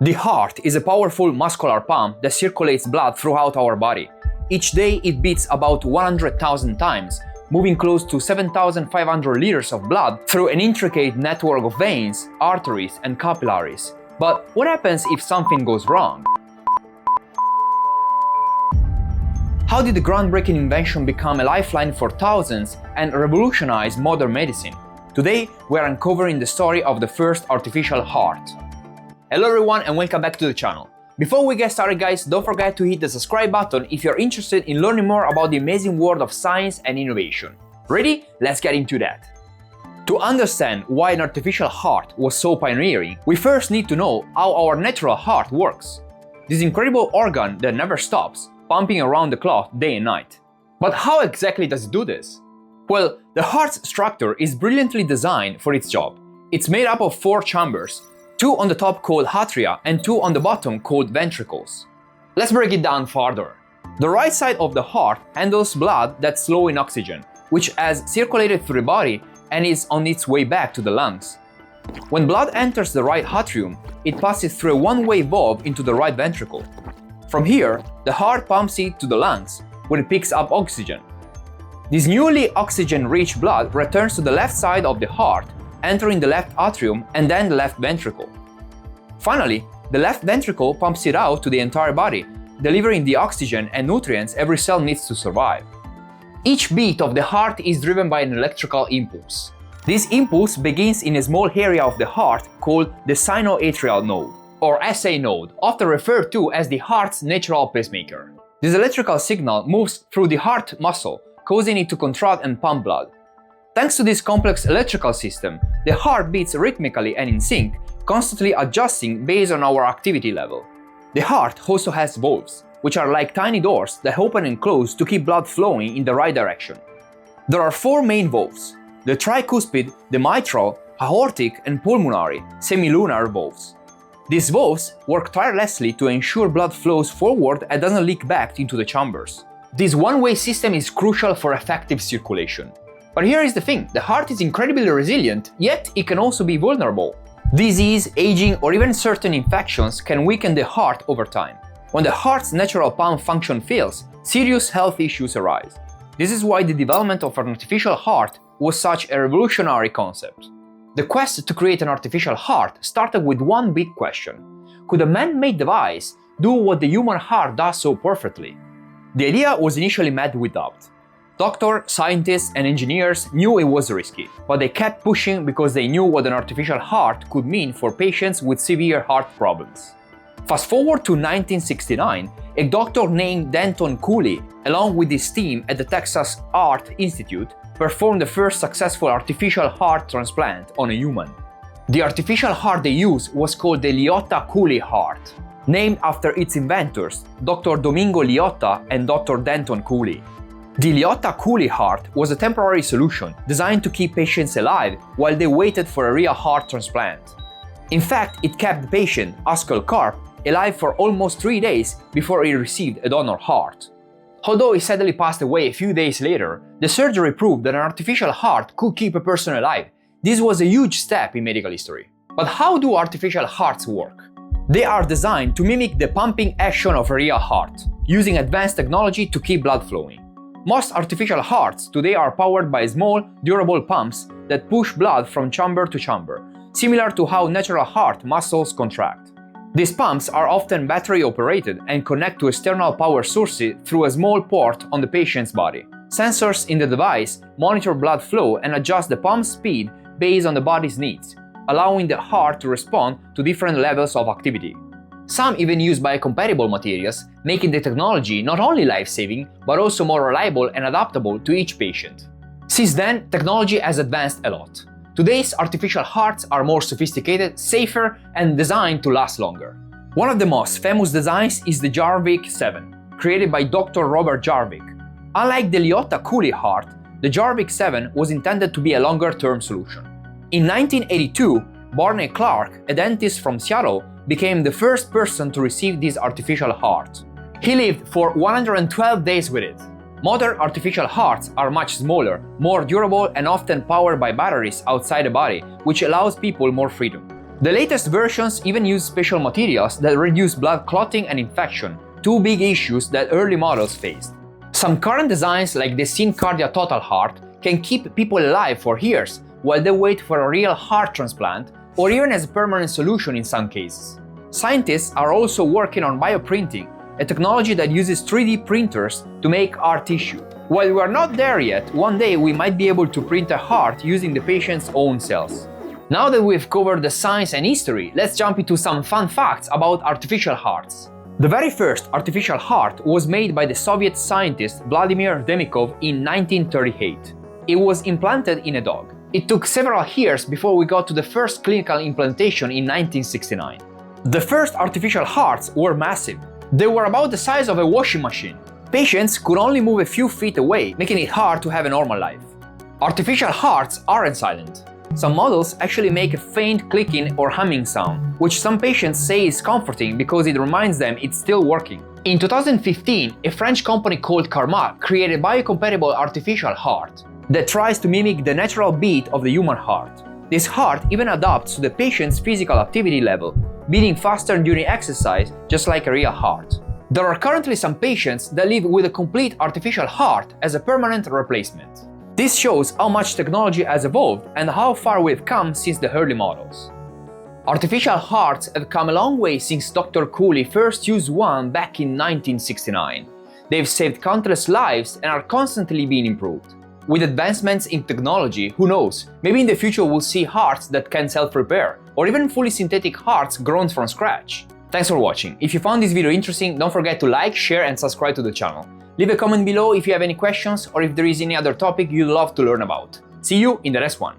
The heart is a powerful muscular pump that circulates blood throughout our body. Each day it beats about 100,000 times, moving close to 7,500 liters of blood through an intricate network of veins, arteries, and capillaries. But what happens if something goes wrong? How did the groundbreaking invention become a lifeline for thousands and revolutionize modern medicine? Today, we are uncovering the story of the first artificial heart. Hello everyone and welcome back to the channel. Before we get started guys, don't forget to hit the subscribe button if you're interested in learning more about the amazing world of science and innovation. Ready? Let's get into that. To understand why an artificial heart was so pioneering, we first need to know how our natural heart works. This incredible organ that never stops, pumping around the clock day and night. But how exactly does it do this? Well, the heart's structure is brilliantly designed for its job. It's made up of 4 chambers, 2 on the top called atria and 2 on the bottom called ventricles. Let's break it down further. The right side of the heart handles blood that's low in oxygen, which has circulated through the body and is on its way back to the lungs. When blood enters the right atrium, it passes through a one-way valve into the right ventricle. From here, the heart pumps it to the lungs, where it picks up oxygen. This newly oxygen-rich blood returns to the left side of the heart, entering the left atrium and then the left ventricle. Finally, the left ventricle pumps it out to the entire body, delivering the oxygen and nutrients every cell needs to survive. Each beat of the heart is driven by an electrical impulse. This impulse begins in a small area of the heart called the sinoatrial node, or SA node, often referred to as the heart's natural pacemaker. This electrical signal moves through the heart muscle, causing it to contract and pump blood. Thanks to this complex electrical system, the heart beats rhythmically and in sync, constantly adjusting based on our activity level. The heart also has valves, which are like tiny doors that open and close to keep blood flowing in the right direction. There are 4 main valves: the tricuspid, the mitral, aortic, and pulmonary, semilunar valves. These valves work tirelessly to ensure blood flows forward and doesn't leak back into the chambers. This one-way system is crucial for effective circulation. But here is the thing, the heart is incredibly resilient, yet it can also be vulnerable. Disease, aging, or even certain infections can weaken the heart over time. When the heart's natural pump function fails, serious health issues arise. This is why the development of an artificial heart was such a revolutionary concept. The quest to create an artificial heart started with one big question. Could a man-made device do what the human heart does so perfectly? The idea was initially met with doubt. Doctors, scientists, and engineers knew it was risky, but they kept pushing because they knew what an artificial heart could mean for patients with severe heart problems. Fast forward to 1969, a doctor named Denton Cooley, along with his team at the Texas Heart Institute, performed the first successful artificial heart transplant on a human. The artificial heart they used was called the Liotta Cooley heart, named after its inventors, Dr. Domingo Liotta and Dr. Denton Cooley. The Liotta Cooley heart was a temporary solution designed to keep patients alive while they waited for a real heart transplant. In fact, it kept the patient, Askell Karp, alive for almost 3 days before he received a donor heart. Although he sadly passed away a few days later, the surgery proved that an artificial heart could keep a person alive. This was a huge step in medical history. But how do artificial hearts work? They are designed to mimic the pumping action of a real heart, using advanced technology to keep blood flowing. Most artificial hearts today are powered by small, durable pumps that push blood from chamber to chamber, similar to how natural heart muscles contract. These pumps are often battery-operated and connect to external power sources through a small port on the patient's body. Sensors in the device monitor blood flow and adjust the pump speed based on the body's needs, allowing the heart to respond to different levels of activity. Some even use biocompatible materials, making the technology not only life-saving, but also more reliable and adaptable to each patient. Since then, technology has advanced a lot. Today's artificial hearts are more sophisticated, safer, and designed to last longer. One of the most famous designs is the Jarvik 7, created by Dr. Robert Jarvik. Unlike the Liotta Cooley heart, the Jarvik 7 was intended to be a longer-term solution. In 1982, Barney Clark, a dentist from Seattle, became the first person to receive this artificial heart. He lived for 112 days with it. Modern artificial hearts are much smaller, more durable, and often powered by batteries outside the body, which allows people more freedom. The latest versions even use special materials that reduce blood clotting and infection, two big issues that early models faced. Some current designs, like the SynCardia Total Heart, can keep people alive for years while they wait for a real heart transplant, or even as a permanent solution in some cases. Scientists are also working on bioprinting, a technology that uses 3D printers to make heart tissue. While we are not there yet, one day we might be able to print a heart using the patient's own cells. Now that we've covered the science and history, let's jump into some fun facts about artificial hearts. The very first artificial heart was made by the Soviet scientist Vladimir Demikov in 1938. It was implanted in a dog. It took several years before we got to the first clinical implantation in 1969. The first artificial hearts were massive. They were about the size of a washing machine. Patients could only move a few feet away, making it hard to have a normal life. Artificial hearts aren't silent. Some models actually make a faint clicking or humming sound, which some patients say is comforting because it reminds them it's still working. In 2015, a French company called Karma created a biocompatible artificial heart that tries to mimic the natural beat of the human heart. This heart even adapts to the patient's physical activity level, beating faster during exercise, just like a real heart. There are currently some patients that live with a complete artificial heart as a permanent replacement. This shows how much technology has evolved and how far we've come since the early models. Artificial hearts have come a long way since Dr. Cooley first used one back in 1969. They've saved countless lives and are constantly being improved. With advancements in technology, who knows, maybe in the future we'll see hearts that can self-repair, or even fully synthetic hearts grown from scratch. Thanks for watching. If you found this video interesting, don't forget to like, share and subscribe to the channel. Leave a comment below if you have any questions or if there is any other topic you'd love to learn about. See you in the next one.